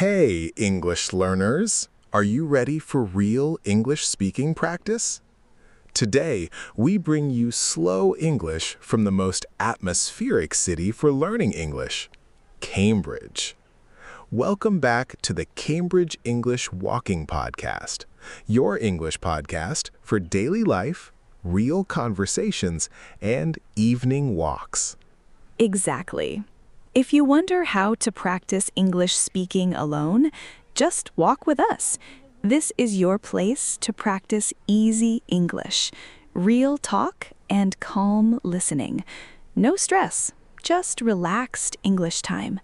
Hey, English learners! Are you ready for real English speaking practice? Today, we bring you slow English from the most atmospheric city for learning English, Cambridge. Welcome back to the Cambridge English Walking Podcast, your English podcast for daily life, real conversations, and evening walks. Exactly. If you wonder how to practice English speaking alone, just walk with us. This is your place to practice easy English, real talk, and calm listening. No stress, just relaxed English time.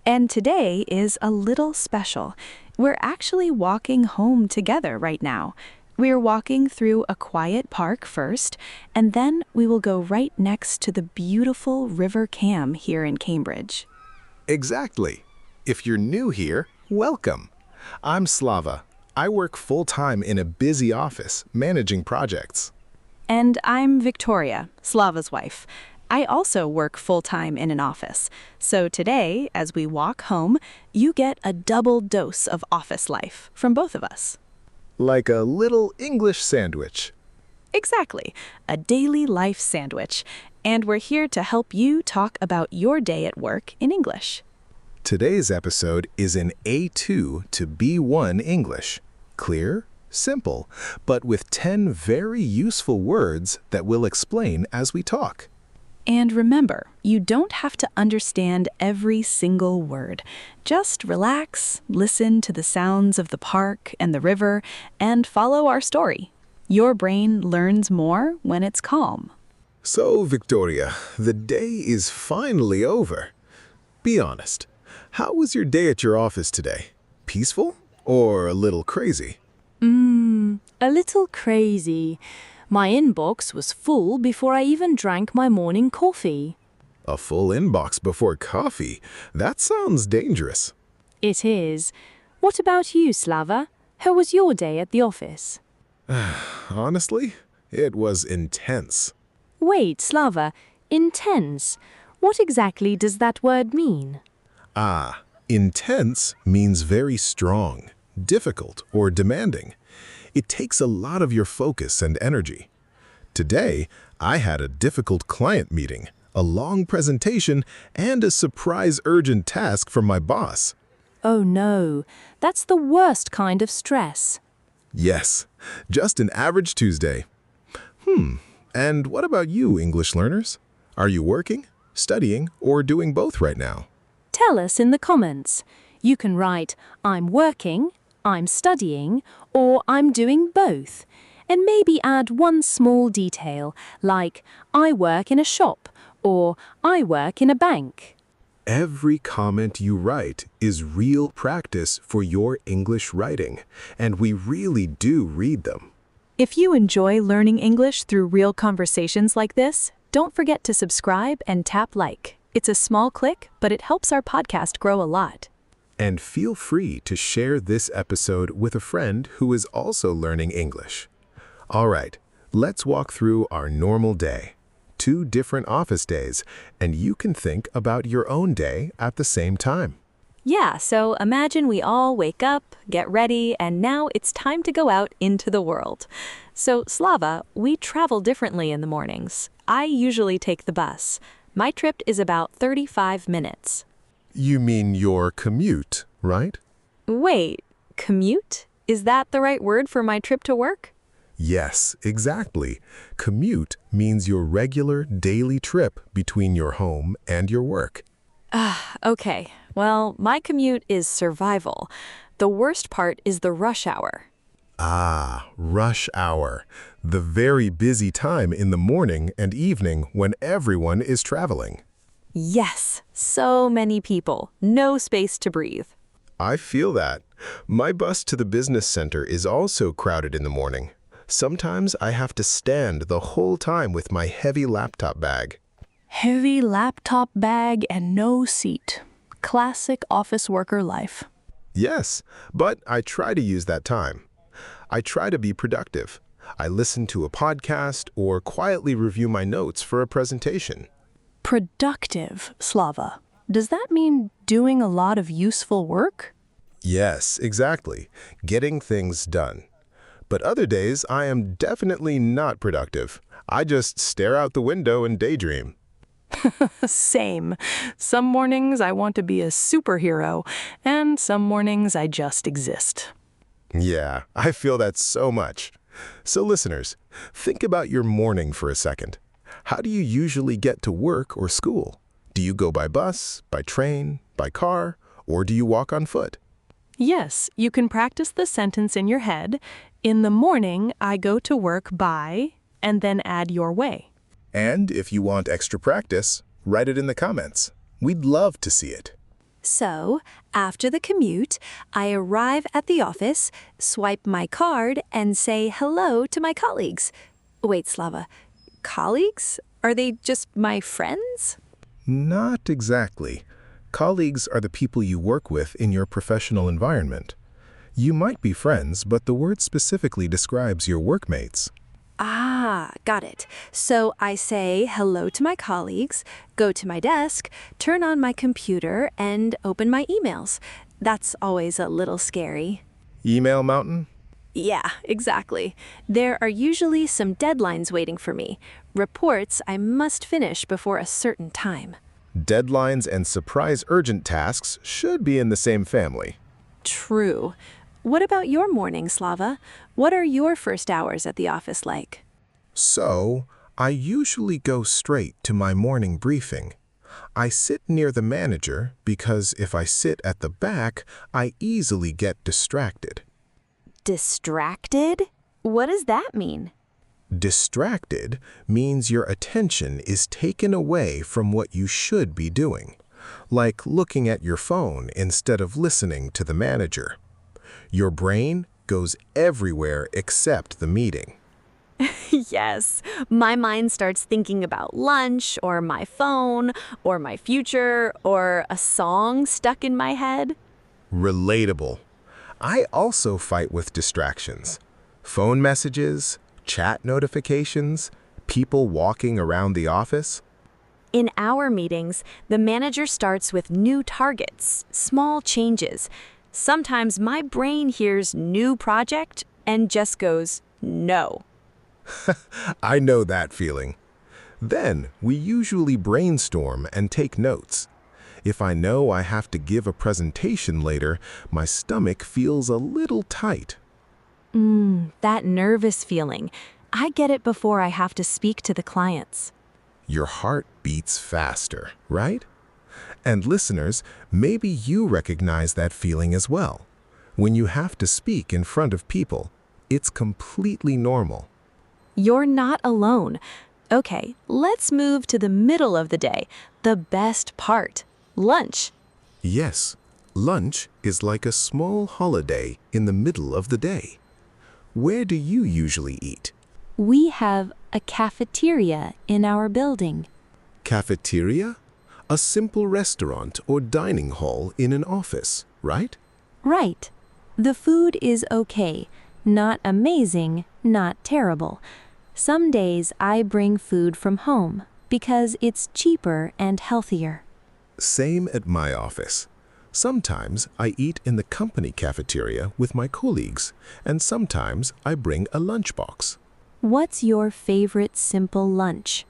And today is a little special. We're actually walking home together right now. We're walking through a quiet park first, and then we will go right next to the beautiful River Cam here in Cambridge. Exactly. If you're new here, welcome. I'm Slava. I work full-time in a busy office, managing projects. And I'm Victoria, Slava's wife. I also work full-time in an office. So today, as we walk home, you get a double dose of office life from both of us. Like a little English sandwich. Exactly, a daily life sandwich. And we're here to help you talk about your day at work in English. Today's episode is in A2 to B1 English. Clear, simple, but with 10 very useful words that we'll explain as we talk. And remember, you don't have to understand every single word. Just relax, listen to the sounds of the park and the river, and follow our story. Your brain learns more when it's calm. So, Victoria, the day is finally over. Be honest, how was your day at your office today? Peaceful or a little crazy? A little crazy. My inbox was full before I even drank my morning coffee. A full inbox before coffee? That sounds dangerous. It is. What about you, Slava? How was your day at the office? Honestly, it was intense. Wait, Slava, intense. What exactly does that word mean? Intense means very strong, difficult, or demanding. It takes a lot of your focus and energy. Today, I had a difficult client meeting, a long presentation, and a surprise urgent task from my boss. Oh no, that's the worst kind of stress. Yes, just an average Tuesday. And what about you, English learners? Are you working, studying, or doing both right now? Tell us in the comments. You can write, I'm working, I'm studying, or I'm doing both. And maybe add one small detail, like I work in a shop, or I work in a bank. Every comment you write is real practice for your English writing, and we really do read them. If you enjoy learning English through real conversations like this, don't forget to subscribe and tap like. It's a small click, but it helps our podcast grow a lot. And feel free to share this episode with a friend who is also learning English. All right, let's walk through our normal day. 2 different office days, and you can think about your own day at the same time. Yeah, so imagine we all wake up, get ready, and now it's time to go out into the world. So, Slava, we travel differently in the mornings. I usually take the bus. My trip is about 35 minutes. You mean your commute, right? Wait, commute? Is that the right word for my trip to work? Yes, exactly. Commute means your regular daily trip between your home and your work. Okay, well, my commute is survival. The worst part is the rush hour. Rush hour. The very busy time in the morning and evening when everyone is traveling. Yes, so many people, no space to breathe. I feel that. My bus to the business center is also crowded in the morning. Sometimes I have to stand the whole time with my heavy laptop bag. Heavy laptop bag and no seat. Classic office worker life. Yes, but I try to use that time. I try to be productive. I listen to a podcast or quietly review my notes for a presentation. Productive, Slava. Does that mean doing a lot of useful work? Yes, exactly. Getting things done. But other days, I am definitely not productive. I just stare out the window and daydream. Same. Some mornings I want to be a superhero, and some mornings I just exist. Yeah, I feel that so much. So listeners, think about your morning for a second. How do you usually get to work or school? Do you go by bus, by train, by car, or do you walk on foot? Yes, you can practice the sentence in your head. In the morning, I go to work by, and then add your way. And if you want extra practice, write it in the comments. We'd love to see it. So, after the commute, I arrive at the office, swipe my card, and say hello to my colleagues. Wait, Slava, colleagues? Are they just my friends? Not exactly. Colleagues are the people you work with in your professional environment. You might be friends, but the word specifically describes your workmates. Ah, got it. So I say hello to my colleagues, go to my desk, turn on my computer, and open my emails. That's always a little scary. Email mountain? Yeah, exactly. There are usually some deadlines waiting for me, reports I must finish before a certain time. Deadlines and surprise urgent tasks should be in the same family. True. What about your morning, Slava? What are your first hours at the office like? So, I usually go straight to my morning briefing. I sit near the manager because if I sit at the back, I easily get distracted. Distracted? What does that mean? Distracted means your attention is taken away from what you should be doing, like looking at your phone instead of listening to the manager. Your brain goes everywhere except the meeting. Yes, my mind starts thinking about lunch, or my phone, or my future, or a song stuck in my head. Relatable. I also fight with distractions. Phone messages, chat notifications, people walking around the office. In our meetings, the manager starts with new targets, small changes. Sometimes my brain hears new project and just goes, no. I know that feeling. Then we usually brainstorm and take notes. If I know I have to give a presentation later, my stomach feels a little tight. That nervous feeling. I get it before I have to speak to the clients. Your heart beats faster, right? And listeners, maybe you recognize that feeling as well. When you have to speak in front of people, it's completely normal. You're not alone. Okay, let's move to the middle of the day, the best part, lunch. Yes, lunch is like a small holiday in the middle of the day. Where do you usually eat? We have a cafeteria in our building. Cafeteria? A simple restaurant or dining hall in an office, right? Right. The food is okay. Not amazing, not terrible. Some days I bring food from home because it's cheaper and healthier. Same at my office. Sometimes I eat in the company cafeteria with my colleagues, and sometimes I bring a lunchbox. What's your favorite simple lunch?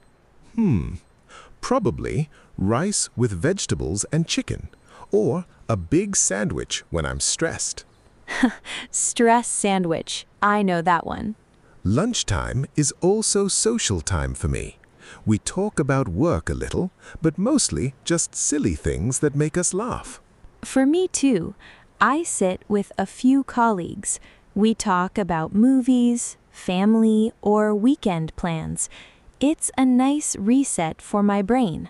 Probably rice with vegetables and chicken, or a big sandwich when I'm stressed. Stress sandwich. I know that one. Lunchtime is also social time for me. We talk about work a little, but mostly just silly things that make us laugh. For me too. I sit with a few colleagues. We talk about movies, family, or weekend plans. It's a nice reset for my brain.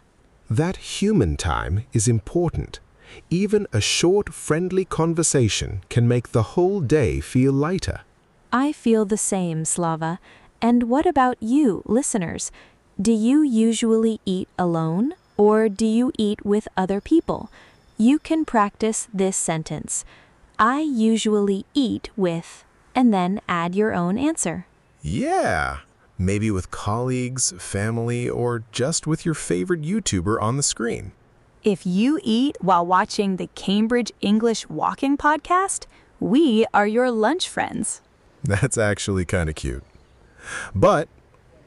That human time is important. Even a short, friendly conversation can make the whole day feel lighter. I feel the same, Slava. And what about you, listeners? Do you usually eat alone, or do you eat with other people? You can practice this sentence. I usually eat with, and then add your own answer. Yeah, maybe with colleagues, family, or just with your favorite YouTuber on the screen. If you eat while watching the Cambridge English Walking podcast, we are your lunch friends. That's actually kind of cute. But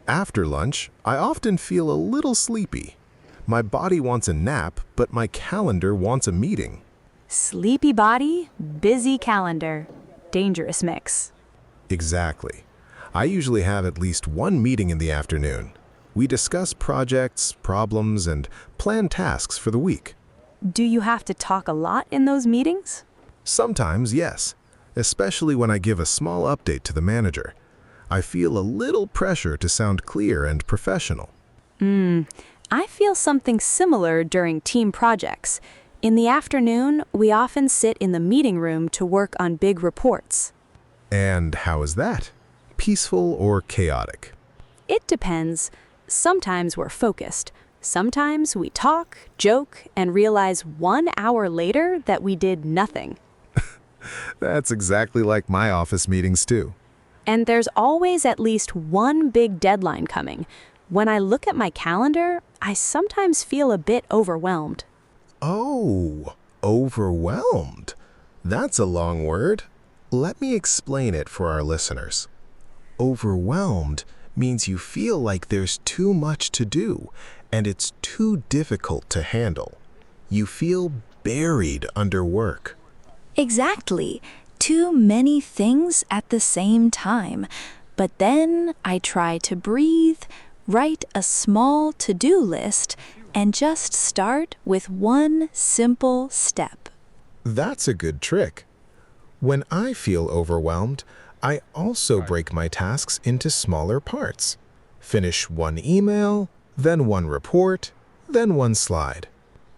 after lunch, I often feel a little sleepy. My body wants a nap, but my calendar wants a meeting. Sleepy body, busy calendar. Dangerous mix. Exactly. I usually have at least one meeting in the afternoon. We discuss projects, problems, and plan tasks for the week. Do you have to talk a lot in those meetings? Sometimes, yes, especially when I give a small update to the manager. I feel a little pressure to sound clear and professional. I feel something similar during team projects. In the afternoon, we often sit in the meeting room to work on big reports. And how is that? Peaceful or chaotic? It depends. Sometimes we're focused. Sometimes we talk, joke, and realize 1 hour later that we did nothing. That's exactly like my office meetings too. And there's always at least one big deadline coming. When I look at my calendar, I sometimes feel a bit overwhelmed. Oh, overwhelmed. That's a long word. Let me explain it for our listeners. Overwhelmed means you feel like there's too much to do and it's too difficult to handle. You feel buried under work. Exactly. Too many things at the same time. But then I try to breathe, write a small to-do list, and just start with one simple step. That's a good trick. When I feel overwhelmed, I also break my tasks into smaller parts. Finish one email, then one report, then one slide.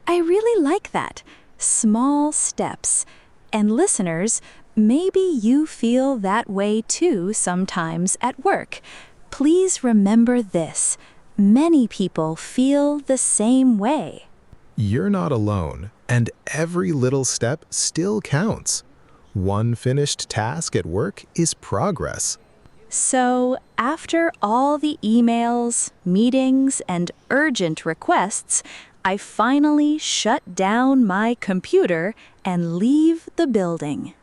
I really like that. Small steps. And listeners, maybe you feel that way too sometimes at work. Please remember this. Many people feel the same way. You're not alone, and every little step still counts. One finished task at work is progress. So, after all the emails, meetings, and urgent requests, I finally shut down my computer and leave the building.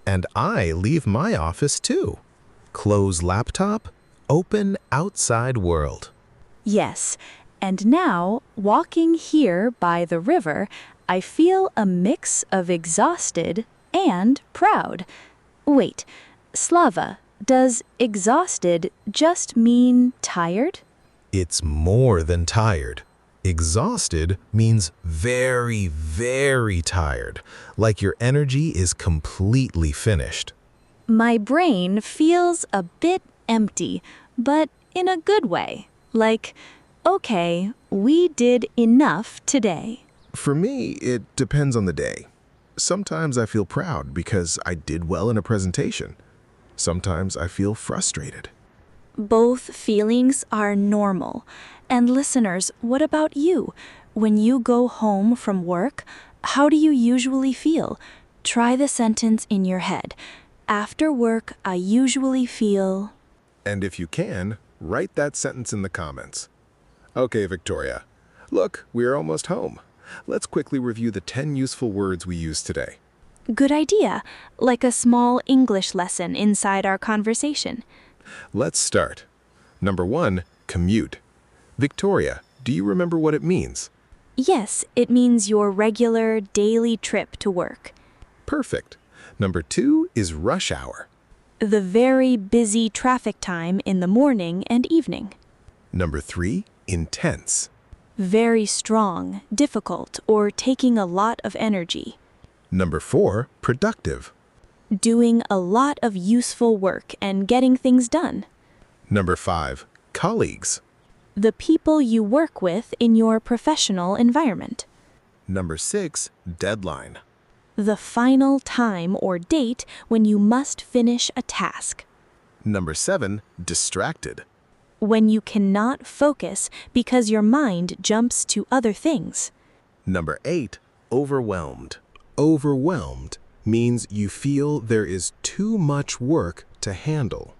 And I leave my office too. Close laptop, open outside world. Yes, and now, walking here by the river, I feel a mix of exhausted and proud. Wait, Slava, does exhausted just mean tired? It's more than tired. Exhausted means very, very tired, like your energy is completely finished. My brain feels a bit empty, but in a good way. Like, okay, we did enough today. For me, it depends on the day. Sometimes I feel proud because I did well in a presentation. Sometimes I feel frustrated. Both feelings are normal. And listeners, what about you? When you go home from work, how do you usually feel? Try the sentence in your head. After work, I usually feel... And if you can, write that sentence in the comments. Okay, Victoria. Look, we're almost home. Let's quickly review the 10 useful words we used today. Good idea. Like a small English lesson inside our conversation. Let's start. Number 1, commute. Victoria, do you remember what it means? Yes, it means your regular daily trip to work. Perfect. Number 2 is rush hour. The very busy traffic time in the morning and evening. Number 3, intense. Very strong, difficult, or taking a lot of energy. Number 4, productive. Doing a lot of useful work and getting things done. Number 5, colleagues. The people you work with in your professional environment. Number 6, deadline. The final time or date when you must finish a task. Number 7, distracted. When you cannot focus because your mind jumps to other things. Number 8, overwhelmed. Overwhelmed means you feel there is too much work to handle.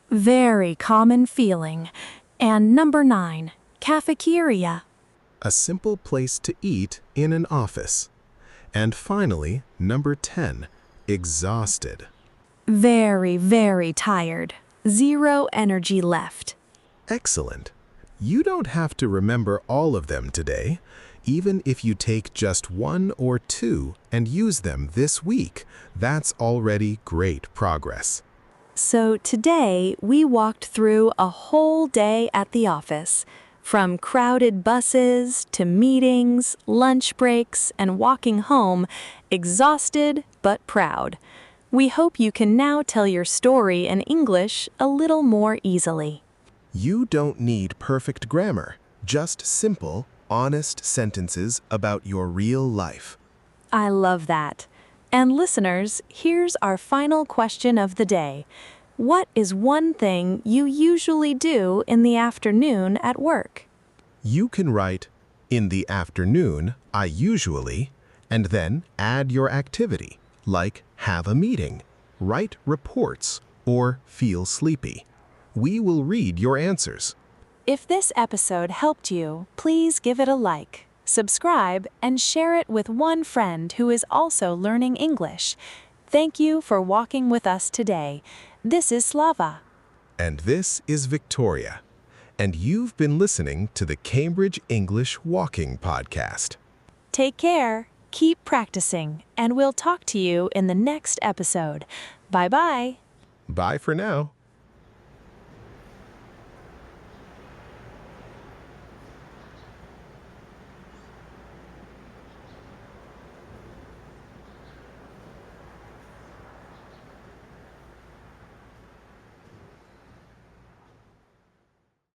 Very common feeling. And number 9, cafeteria. A simple place to eat in an office. And finally, number 10, exhausted. Very, very tired. Zero energy left. Excellent. You don't have to remember all of them today. Even if you take just one or two and use them this week, that's already great progress. So today, we walked through a whole day at the office. From crowded buses to meetings, lunch breaks, and walking home, exhausted but proud. We hope you can now tell your story in English a little more easily. You don't need perfect grammar, just simple, honest sentences about your real life. I love that. And listeners, here's our final question of the day. What is one thing you usually do in the afternoon at work? You can write, in the afternoon, I usually, and then add your activity, like have a meeting, write reports, or feel sleepy. We will read your answers. If this episode helped you, please give it a like, subscribe, and share it with one friend who is also learning English. Thank you for walking with us today. This is Slava. And this is Victoria. And you've been listening to the Cambridge English Walking Podcast. Take care, keep practicing, and we'll talk to you in the next episode. Bye-bye. Bye for now.